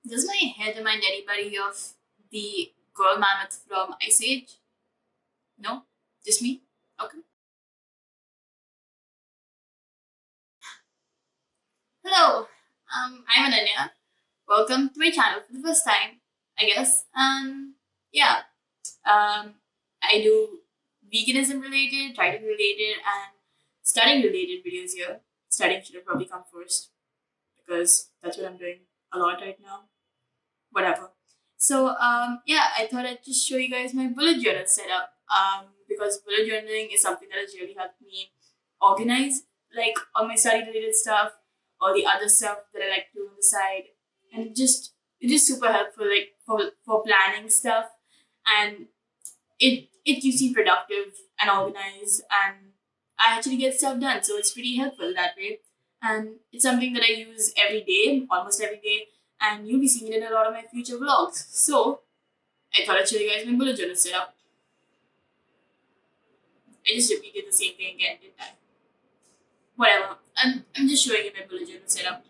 Does my head remind anybody of the girl mammoth from Ice Age? No? Just me? Okay. Hello, I'm Ananya. Welcome to my channel for the first time, I guess. And yeah, um, I do veganism related, writing related, and studying related videos here. Studying should have probably come first because that's what I'm doing a lot right now. Whatever. So yeah, I thought I'd just show you guys my bullet journal setup. Because bullet journaling is something that has really helped me organize like all my study related stuff, all the other stuff that I like to do on the side, and it is super helpful like for planning stuff, and it keeps me productive and organized, and I actually get stuff done. So it's pretty helpful that way. And it's something that I use every day, almost every day, and you'll be seeing it in a lot of my future vlogs. So I thought I'd show you guys my bullet journal setup. I just repeated the same thing again, didn't I? Whatever. I'm just showing you my bullet journal setup.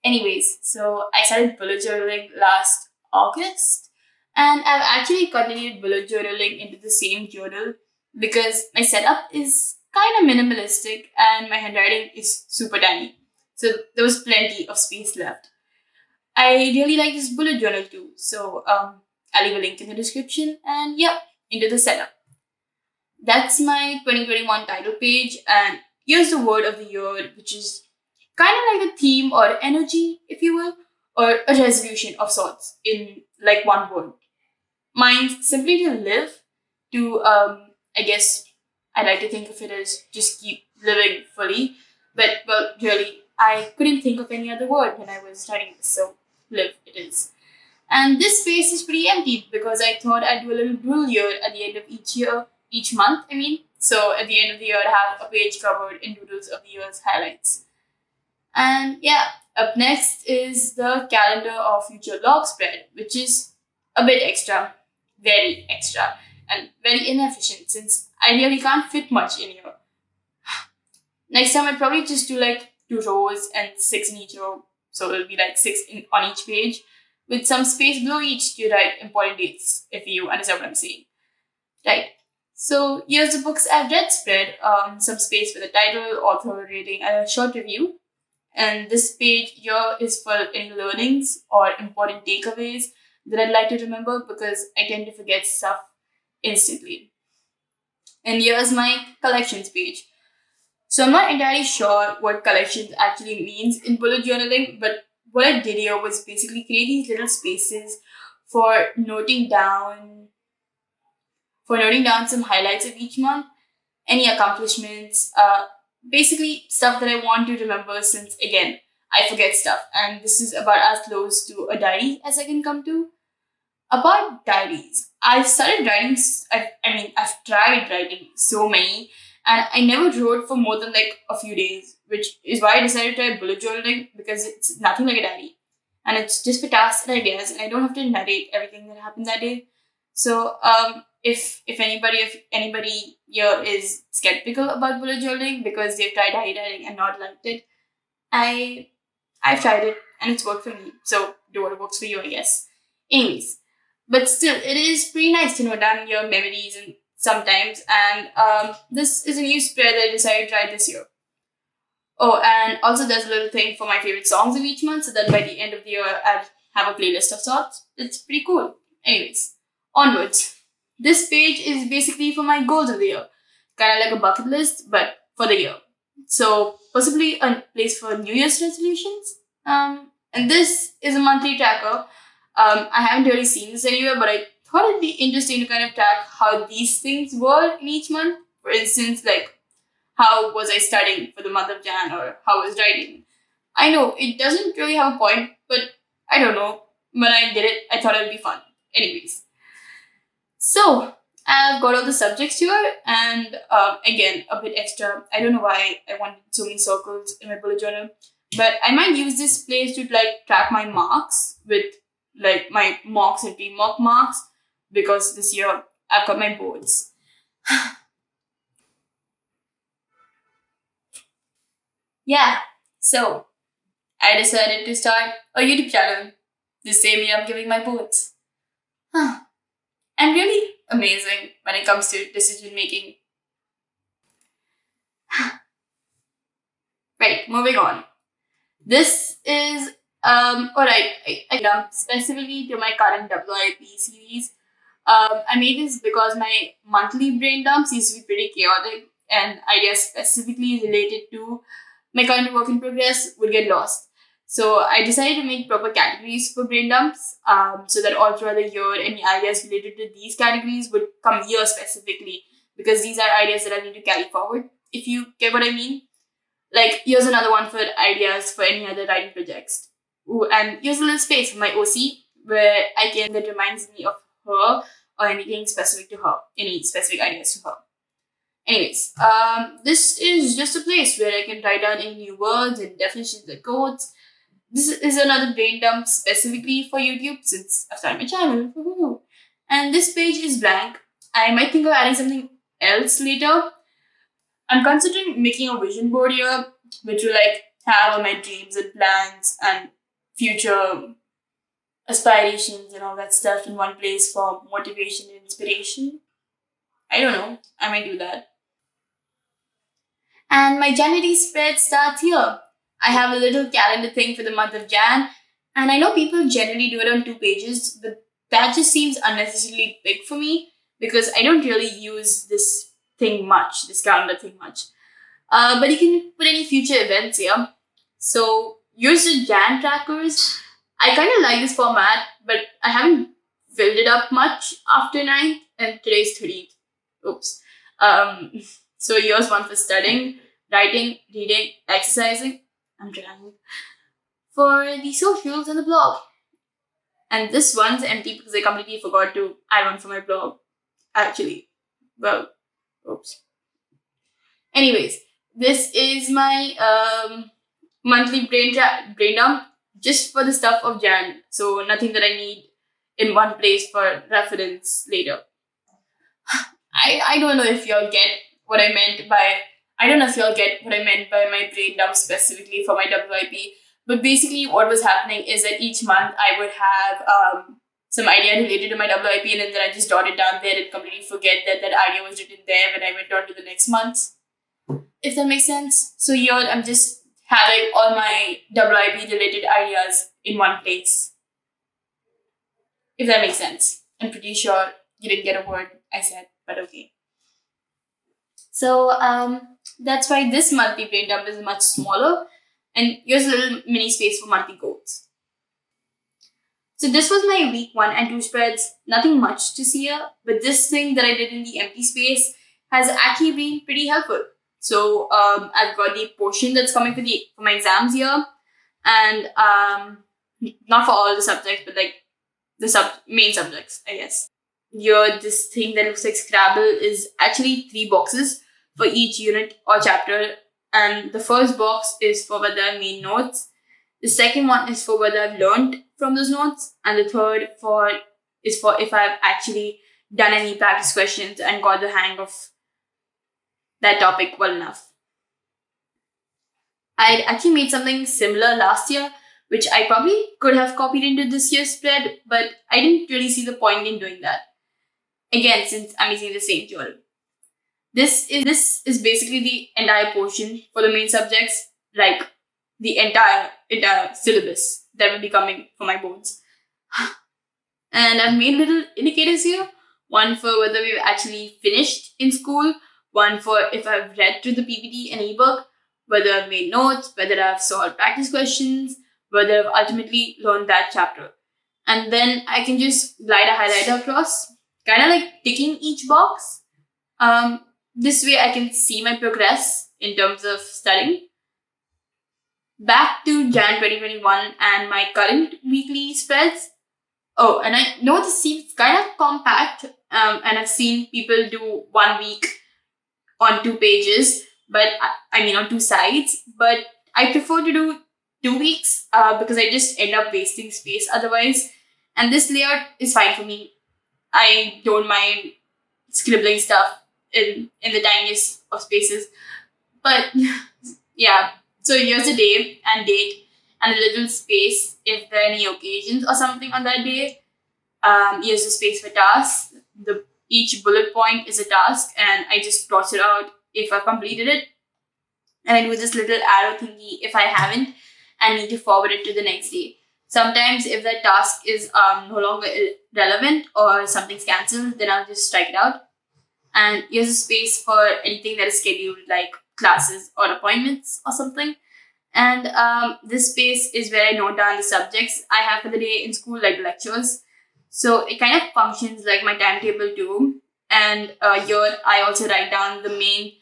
Anyways, so I started bullet journaling last August, and I've actually continued bullet journaling into the same journal because my setup is kind of minimalistic and my handwriting is super tiny. So there was plenty of space left. I really like this bullet journal too, so I'll leave a link in the description, and yeah, into the setup. That's my 2021 title page, and here's the word of the year, which is kind of like a theme or energy, if you will, or a resolution of sorts in like one word. Mine's simply to live, to, I guess I like to think of it as just keep living fully, but well, really, I couldn't think of any other word when I was studying this, so live it is. And this space is pretty empty because I thought I'd do a little doodle year at the end of each year, each month, I mean. So at the end of the year, I have a page covered in doodles of the year's highlights. And yeah, up next is the calendar of future log spread, which is a bit extra, very extra, and very inefficient since I really can't fit much in here. Next time, I'd probably just do like two rows and six in each row. So it'll be like on each page with some space below each to write important dates, if you understand what I'm saying. Right. So here's the books I've read spread, some space for the title, author rating, and a short review. And this page here is for any learnings or important takeaways that I'd like to remember because I tend to forget stuff instantly. And here's my collections page. So I'm not entirely sure what collections actually means in bullet journaling, but what I did here was basically create these little spaces for noting down some highlights of each month, any accomplishments, basically stuff that I want to remember since again I forget stuff, and this is about as close to a diary as I can come to. About diaries, I've started writing. I mean, I've tried writing so many, and I never wrote for more than like a few days, which is why I decided to try bullet journaling because it's nothing like a diary, and it's just for tasks and ideas, and I don't have to narrate everything that happened that day. So, if anybody here is skeptical about bullet journaling because they've tried diary writing and not liked it, I I've tried it and it's worked for me. So do what works for you, I guess. Anyways, but still, it is pretty nice to note down your memories and sometimes. And this is a new spread that I decided to try this year. Oh, and also there's a little thing for my favorite songs of each month, so that by the end of the year I'd have a playlist of sorts. It's pretty cool. Anyways, onwards. This page is basically for my goals of the year, kind of like a bucket list, but for the year. So possibly a place for New Year's resolutions. And this is a monthly tracker. I haven't really seen this anywhere, but I thought it'd be interesting to kind of track how these things were in each month. For instance, like how was I studying for the month of Jan or how was writing. I know it doesn't really have a point, but I don't know. When I did it, I thought it would be fun. Anyways, so I've got all the subjects here, and again, a bit extra. I don't know why I wanted so many circles in my bullet journal, but I might use this place to like track my marks with like my mocks and pre-mock marks because this year I've got my boards. Yeah, so I decided to start a YouTube channel the same year I'm giving my boards. Huh. I'm really amazing when it comes to decision making. Right, moving on. This is alright. I specifically to my current WIP series. I made this because my monthly brain dumps used to be pretty chaotic, and ideas specifically related to my current work in progress would get lost. So I decided to make proper categories for brain dumps, so that all throughout the year, any ideas related to these categories would come here specifically, because these are ideas that I need to carry forward. If you get what I mean. Like, here's another one for ideas for any other writing projects. Ooh, and here's a little space for my OC where I can that reminds me of her or anything specific to her, any specific ideas to her. Anyways, this is just a place where I can write down any new words and definitions and quotes. This is another brain dump specifically for YouTube since I've started my channel. Woohoo. And this page is blank. I might think of adding something else later. I'm considering making a vision board here, which will like have all my dreams and plans and future aspirations and all that stuff in one place for motivation and inspiration. I don't know. I might do that. And my January spread starts here. I have a little calendar thing for the month of Jan, and I know people generally do it on 2 pages, but that just seems unnecessarily big for me because I don't really use this calendar thing much. But you can put any future events here. So use the Jan trackers. I kind of like this format, but I haven't filled it up much after 9th, and today's 30th. Oops. Um, so here's one for studying, writing, reading, exercising. I'm trying. For the socials and the blog. And this one's empty because I completely forgot to add one for my blog. Actually. Well, oops. Anyways, this is my monthly brain dump just for the stuff of Jan. So nothing that I need in one place for reference later. I don't know if y'all get what I meant by my brain dump specifically for my WIP. But basically what was happening is that each month I would have some idea related to my WIP, and then I just jot it down there and completely forget that that idea was written there when I went on to the next month. If that makes sense. So here I'm just having all my WIP related ideas in one place. If that makes sense. I'm pretty sure you didn't get a word I said, but okay. So that's why this monthly brain dump is much smaller, and here's a little mini space for monthly goals. So this was my week 1 and 2 spreads. Nothing much to see here, but this thing that I did in the empty space has actually been pretty helpful. So I've got the portion that's coming for my exams here, and not for all the subjects, but like the main subjects, I guess. Here, this thing that looks like Scrabble is actually 3 boxes for each unit or chapter, and the first box is for whether I made notes. The second one is for whether I've learned from those notes, and the third is for if I've actually done any practice questions and got the hang of that topic well enough. I actually made something similar last year, which I probably could have copied into this year's spread, but I didn't really see the point in doing that. Again, since I'm using the same journal. This is basically the entire portion for the main subjects, like the entire syllabus that will be coming for my boards. And I've made little indicators here. One for whether we've actually finished in school, one for if I've read through the PPT and ebook, whether I've made notes, whether I've solved practice questions, whether I've ultimately learned that chapter. And then I can just glide a highlighter across, kind of like ticking each box. This way I can see my progress in terms of studying. Back to Jan 2021 and my current weekly spreads. Oh, and I know this seems kind of compact, and I've seen people do 1 week on 2 pages, but I mean on 2 sides, but I prefer to do 2 weeks because I just end up wasting space otherwise. And this layout is fine for me. I don't mind scribbling stuff in the tiniest of spaces. But yeah, so here's the day and date. and a little space if there are any occasions or something on that day. Use the space for tasks. Each bullet point is a task, and I just cross it out if I've completed it, and I do this little arrow thingy if I haven't and need to forward it to the next day. Sometimes, if that task is no longer relevant or something's cancelled, then I'll just strike it out and use a space for anything that is scheduled, like classes or appointments or something. And this space is where I note down the subjects I have for the day in school, like lectures. So it kind of functions like my timetable too. And here I also write down the main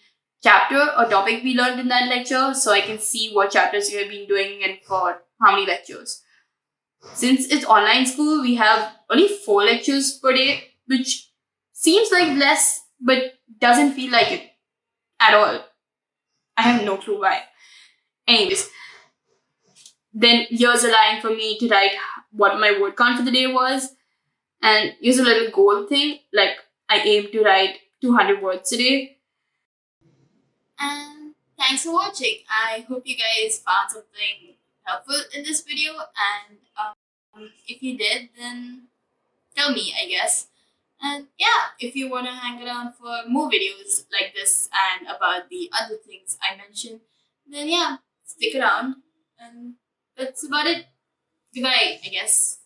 chapter or topic we learned in that lecture, so I can see what chapters we have been doing and for how many lectures. Since it's online school, we have only 4 lectures per day, which seems like less, but doesn't feel like it at all. I have no clue why. Anyways, then here's a line for me to write what my word count for the day was. And here's a little goal thing, like I aim to write 200 words a day. And thanks for watching. I hope you guys found something helpful in this video. And if you did, then tell me, I guess. And yeah, if you want to hang around for more videos like this and about the other things I mentioned, then yeah, stick around. And that's about it. Goodbye, I guess.